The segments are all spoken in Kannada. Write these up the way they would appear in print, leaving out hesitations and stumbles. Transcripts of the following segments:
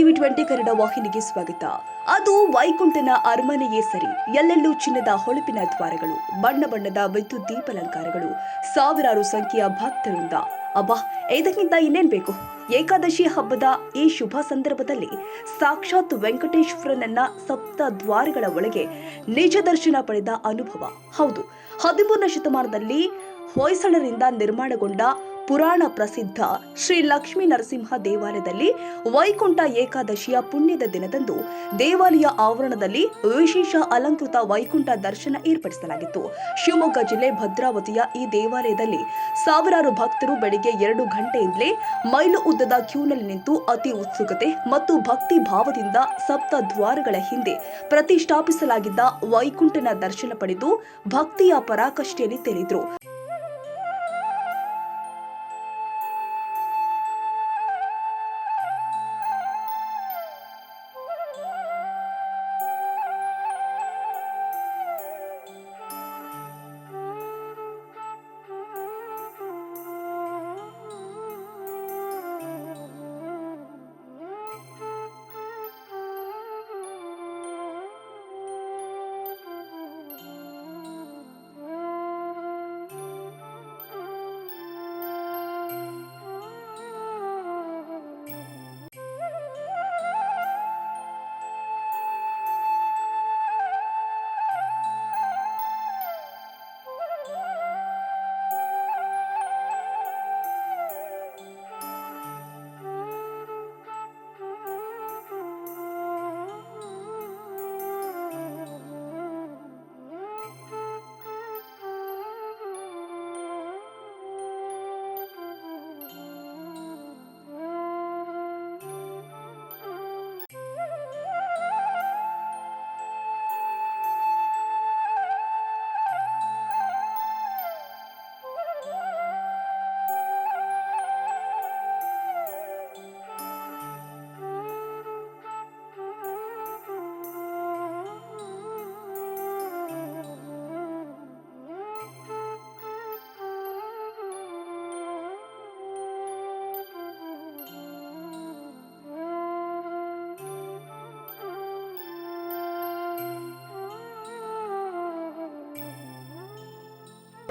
ಟಿವಿ20 ಕನ್ನಡ ವಾಹಿನಿಗೆ ಸ್ವಾಗತ. ಅದು ವೈಕುಂಠನ ಅರಮನೆಯೇ ಸರಿ. ಎಲ್ಲೆಲ್ಲೂ ಚಿನ್ನದ ಹೊಳಪಿನ ದ್ವಾರಗಳು, ಬಣ್ಣ ಬಣ್ಣದ ವಿದ್ಯುತ್ ದೀಪಾಲಂಕಾರಗಳು, ಸಾವಿರಾರು ಸಂಖ್ಯೆಯ ಭಕ್ತರಿಂದ. ಅಬ್ಬಾ, ಇದಕ್ಕಿಂತ ಇನ್ನೇನ್ ಬೇಕು? ಏಕಾದಶಿ ಹಬ್ಬದ ಈ ಶುಭ ಸಂದರ್ಭದಲ್ಲಿ ಸಾಕ್ಷಾತ್ ವೆಂಕಟೇಶ್ವರನನ್ನ ಸಪ್ತ ದ್ವಾರಗಳ ಒಳಗೆ ನಿಜ ದರ್ಶನ ಪಡೆದ ಅನುಭವ. ಹೌದು, 13ನೇ ಶತಮಾನದಲ್ಲಿ ಹೊಯ್ಸಳರಿಂದ ನಿರ್ಮಾಣಗೊಂಡ ಪುರಾಣ ಪ್ರಸಿದ್ಧ ಶ್ರೀ ಲಕ್ಷ್ಮೀ ನರಸಿಂಹ ದೇವಾಲಯದಲ್ಲಿ ವೈಕುಂಠ ಏಕಾದಶಿಯ ಪುಣ್ಯದ ದಿನದಂದು ದೇವಾಲಯ ಆವರಣದಲ್ಲಿ ವಿಶೇಷ ಅಲಂಕೃತ ವೈಕುಂಠ ದರ್ಶನ ಏರ್ಪಡಿಸಲಾಗಿತ್ತು. ಶಿವಮೊಗ್ಗ ಜಿಲ್ಲೆ ಭದ್ರಾವತಿಯ ಈ ದೇವಾಲಯದಲ್ಲಿ ಸಾವಿರಾರು ಭಕ್ತರು ಬೆಳಿಗ್ಗೆ 2 ಗಂಟೆಯಿಂದಲೇ ಮೈಲು ಉದ್ದದ ಕ್ಯೂನಲ್ಲಿ ನಿಂತು ಅತಿ ಉತ್ಸುಕತೆ ಮತ್ತು ಭಕ್ತಿ ಭಾವದಿಂದ ಸಪ್ತ ದ್ವಾರಗಳ ಹಿಂದೆ ಪ್ರತಿಷ್ಠಾಪಿಸಲಾಗಿದ್ದ ವೈಕುಂಠನ ದರ್ಶನ ಪಡೆದು ಭಕ್ತಿಯ ಪರಾಕಾಷ್ಠೆಯಲ್ಲಿ ತೇಲಿದ್ರು.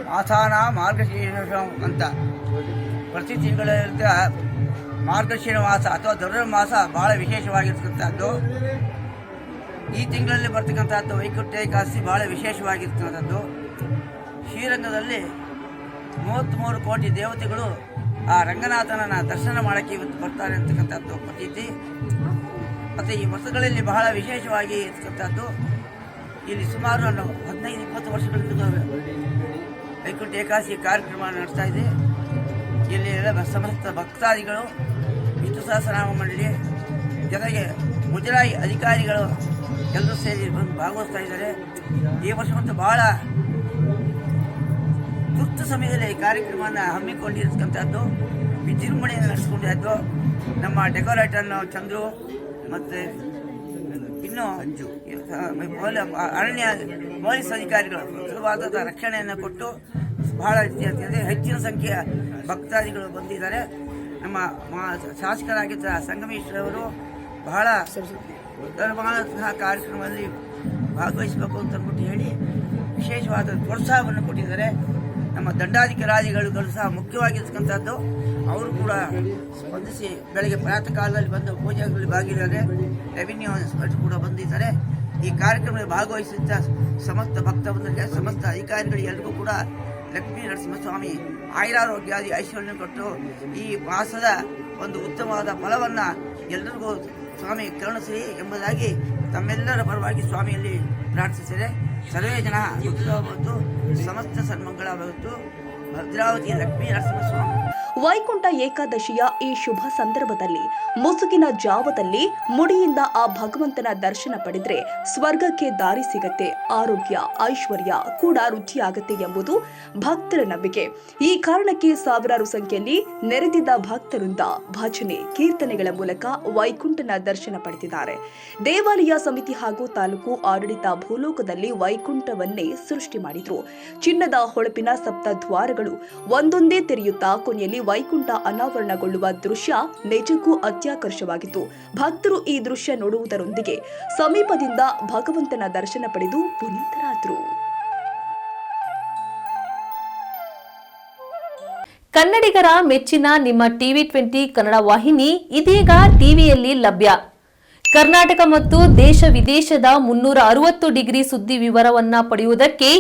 ಮಾಸಾನ ಮಾರ್ಗಶೀರ್ಷ ಅಂತ ಪ್ರತಿ ತಿಂಗಳಿಂದ ಮಾರ್ಗಶೀರ ಮಾಸ ಅಥವಾ ಧನುರ್ಮಾಸ ಬಹಳ ವಿಶೇಷವಾಗಿರ್ತಕ್ಕಂಥದ್ದು. ಈ ತಿಂಗಳಲ್ಲಿ ಬರ್ತಕ್ಕಂಥದ್ದು ವೈಕುಂಠ ಏಕಾದಶಿ ಬಹಳ ವಿಶೇಷವಾಗಿರ್ತಕ್ಕಂಥದ್ದು. ಶ್ರೀರಂಗದಲ್ಲಿ 33 ಕೋಟಿ ದೇವತೆಗಳು ಆ ರಂಗನಾಥನನ್ನ ದರ್ಶನ ಮಾಡೋಕ್ಕೆ ಇವತ್ತು ಬರ್ತಾರೆ ಅಂತಕ್ಕಂಥದ್ದು ಪ್ರತೀತಿ. ಮತ್ತು ಈ ವರ್ಷಗಳಲ್ಲಿ ಬಹಳ ವಿಶೇಷವಾಗಿ ಇರ್ತಕ್ಕಂಥದ್ದು. ಇಲ್ಲಿ ಸುಮಾರು 15-20 ವರ್ಷಗಳಿಂದ ವೈಕುಂಠ ಏಕಾದಶಿ ಕಾರ್ಯಕ್ರಮ ನಡೆಸ್ತಾ ಇದೆ. ಇಲ್ಲಿ ಸಮಸ್ತ ಭಕ್ತಾದಿಗಳು, ವಿಷ್ಣು ಸಹಸ್ರನಾಮ ಮಂಡಳಿ ಜೊತೆಗೆ ಮುಜರಾಯಿ ಅಧಿಕಾರಿಗಳು ಎಲ್ಲರೂ ಸೇರಿ ಬಂದು ಭಾಗವಹಿಸ್ತಾ ಇದ್ದಾರೆ. ಈ ವರ್ಷವಂತೂ ಬಹಳ ತುರ್ತು ಸಮಯದಲ್ಲಿ ಈ ಕಾರ್ಯಕ್ರಮವನ್ನು ಹಮ್ಮಿಕೊಂಡಿರ್ತಕ್ಕಂಥದ್ದು, ವಿಜೃಂಭಣೆಯನ್ನು ನಡೆಸ್ಕೊಂಡಿದ್ದು. ನಮ್ಮ ಡೆಕೋರೇಟರ್ನ ಚಂದ್ರು ಮತ್ತು ಇನ್ನು ಅರಣ್ಯ ಪೊಲೀಸ್ ಅಧಿಕಾರಿಗಳು ಸುಲಭವಾದ ರಕ್ಷಣೆಯನ್ನು ಕೊಟ್ಟು ಬಹಳ ರೀತಿಯಾಗಿದೆ. ಹೆಚ್ಚಿನ ಸಂಖ್ಯೆಯ ಭಕ್ತಾದಿಗಳು ಬಂದಿದ್ದಾರೆ. ನಮ್ಮ ಶಾಸಕರಾಗಿದ್ದ ಸಂಗಮೇಶ್ವರವರು ಬಹಳ ಧರ್ಮದ ಕಾರ್ಯಕ್ರಮದಲ್ಲಿ ಭಾಗವಹಿಸಬೇಕು ಅಂತ ಅಂದ್ಬಿಟ್ಟು ಹೇಳಿ ವಿಶೇಷವಾದ ಪ್ರೋತ್ಸಾಹವನ್ನು ಕೊಟ್ಟಿದ್ದಾರೆ. ನಮ್ಮ ದಂಡಾಧಿಕಾರಿಗಳು ಸಹ ಮುಖ್ಯವಾಗಿರ್ತಕ್ಕಂಥದ್ದು. ಅವರು ಕೂಡ ಸ್ಪಂದಿಸಿ ಬೆಳಗ್ಗೆ ಪ್ರಾತಃ ಕಾಲದಲ್ಲಿ ಬಂದು ಪೂಜೆಗಳಲ್ಲಿ ಭಾಗಿದ್ದಾರೆ. ರೆವಿನ್ಯೂ ಇನ್ಸ್ಪೆಕ್ಟರ್ ಕೂಡ ಬಂದಿದ್ದಾರೆ. ಈ ಕಾರ್ಯಕ್ರಮದಲ್ಲಿ ಭಾಗವಹಿಸಿದ್ದ ಸಮಸ್ತ ಭಕ್ತವೃಂದರಿಗೆ, ಸಮಸ್ತ ಅಧಿಕಾರಿಗಳಿಗೆ ಎಲ್ಲರಿಗೂ ಕೂಡ ಲಕ್ಷ್ಮೀ ನರಸಿಂಹಸ್ವಾಮಿ ಆಯುರಾರೋಗ್ಯಾದಿ ಐಶ್ವರ್ಯ ಕೊಟ್ಟು ಈ ಮಾಸದ ಒಂದು ಉತ್ತಮವಾದ ಫಲವನ್ನು ಎಲ್ಲರಿಗೂ ಸ್ವಾಮಿ ಕರುಣಿಸಲಿ ಎಂಬುದಾಗಿ ತಮ್ಮೆಲ್ಲರ ಪರವಾಗಿ ಸ್ವಾಮಿಯಲ್ಲಿ ಪ್ರಾರ್ಥಿಸಿದೆ. ಸರ್ವೇ ಜನ ಮತ್ತು ಸಮಸ್ತ ಸನ್ಮಂಗಳವಾಗುತ್ತು. ಭದ್ರಾವತಿಯ ಲಕ್ಷ್ಮೀ ನರಸಿಂಹಸ್ವಾಮಿ. ವೈಕುಂಠ ಏಕಾದಶಿಯ ಈ ಶುಭ ಸಂದರ್ಭದಲ್ಲಿ ಮುಸುಕಿನ ಜಾವದಲ್ಲಿ ಮುಡಿಯಿಂದ ಆ ಭಗವಂತನ ದರ್ಶನ ಪಡೆದ್ರೆ ಸ್ವರ್ಗಕ್ಕೆ ದಾರಿ ಸಿಗತ್ತೆ, ಆರೋಗ್ಯ ಐಶ್ವರ್ಯ ಕೂಡ ವೃದ್ಧಿಯಾಗತ್ತೆ ಎಂಬುದು ಭಕ್ತರ ನಂಬಿಕೆ. ಈ ಕಾರಣಕ್ಕೆ ಸಾವಿರಾರು ಸಂಖ್ಯೆಯಲ್ಲಿ ನೆರೆದಿದ್ದ ಭಕ್ತರಿಂದ ಭಜನೆ ಕೀರ್ತನೆಗಳ ಮೂಲಕ ವೈಕುಂಠನ ದರ್ಶನ ಪಡೆದಿದ್ದಾರೆ. ದೇವಾಲಯ ಸಮಿತಿ ಹಾಗೂ ತಾಲೂಕು ಆಡಳಿತ ಭೂಲೋಕದಲ್ಲಿ ವೈಕುಂಠವನ್ನೇ ಸೃಷ್ಟಿ ಮಾಡಿದ್ರು. ಚಿನ್ನದ ಹೊಳಪಿನ ಸಪ್ತ ದ್ವಾರಗಳು ಒಂದೊಂದೇ ತೆರೆಯುತ್ತಾ ಕೊನೆಯಲ್ಲಿ ವೈಕುಂಠ ಅನಾವರಣಗೊಳ್ಳುವ ದೃಶ್ಯ ನಿಜಕ್ಕೂ ಅತ್ಯಾಕರ್ಷವಾಗಿತ್ತು. ಭಕ್ತರು ಈ ದೃಶ್ಯ ನೋಡುವುದರೊಂದಿಗೆ ಸಮೀಪದಿಂದ ಭಗವಂತನ ದರ್ಶನ ಪಡೆದು ಪುನೀತರಾದರು. ಕನ್ನಡಿಗರ ಮೆಚ್ಚಿನ ನಿಮ್ಮ TV20 ಕನ್ನಡ ವಾಹಿನಿ ಇದೀಗ ಟಿವಿಯಲ್ಲಿ ಲಭ್ಯ. ಕರ್ನಾಟಕ ಮತ್ತು ದೇಶ ವಿದೇಶದ 360 ಡಿಗ್ರಿ ಸುದ್ದಿ ವಿವರವನ್ನ ಪಡೆಯುವುದಕ್ಕೆ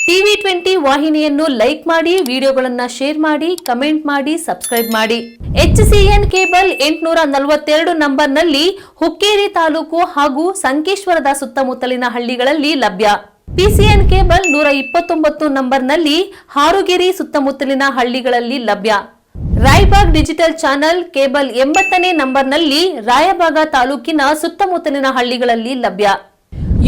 TV20 ವಾಹಿನಿಯನ್ನು ಲೈಕ್ ಮಾಡಿ, ವಿಡಿಯೋಗಳನ್ನು ಶೇರ್ ಮಾಡಿ, ಕಮೆಂಟ್ ಮಾಡಿ, ಸಬ್ಸ್ಕ್ರೈಬ್ ಮಾಡಿ. HCN ಕೇಬಲ್ 842 ನಂಬರ್ನಲ್ಲಿ ಹುಕ್ಕೇರಿ ತಾಲೂಕು ಹಾಗೂ ಸಂಕೇಶ್ವರದ ಸುತ್ತಮುತ್ತಲಿನ ಹಳ್ಳಿಗಳಲ್ಲಿ ಲಭ್ಯ. PCN ಕೇಬಲ್ 129 ನಂಬರ್ನಲ್ಲಿ ಹಾರುಗೆರೆ ಸುತ್ತಮುತ್ತಲಿನ ಹಳ್ಳಿಗಳಲ್ಲಿ ಲಭ್ಯ. ರಾಯಬಾಗ್ ಡಿಜಿಟಲ್ ಚಾನೆಲ್ ಕೇಬಲ್ 80ನೇ ನಂಬರ್ನಲ್ಲಿ ರಾಯಬಾಗ ತಾಲೂಕಿನ ಸುತ್ತಮುತ್ತಲಿನ ಹಳ್ಳಿಗಳಲ್ಲಿ ಲಭ್ಯ.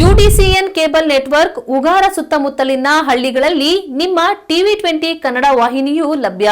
UDCN ಕೇಬಲ್ ನೆಟ್ವರ್ಕ್ ಉಗಾರ ಸುತ್ತಮುತ್ತಲಿನ ಹಳ್ಳಿಗಳಲ್ಲಿ ನಿಮ್ಮ TV20 ಕನ್ನಡ ವಾಹಿನಿಯೂ ಲಭ್ಯ.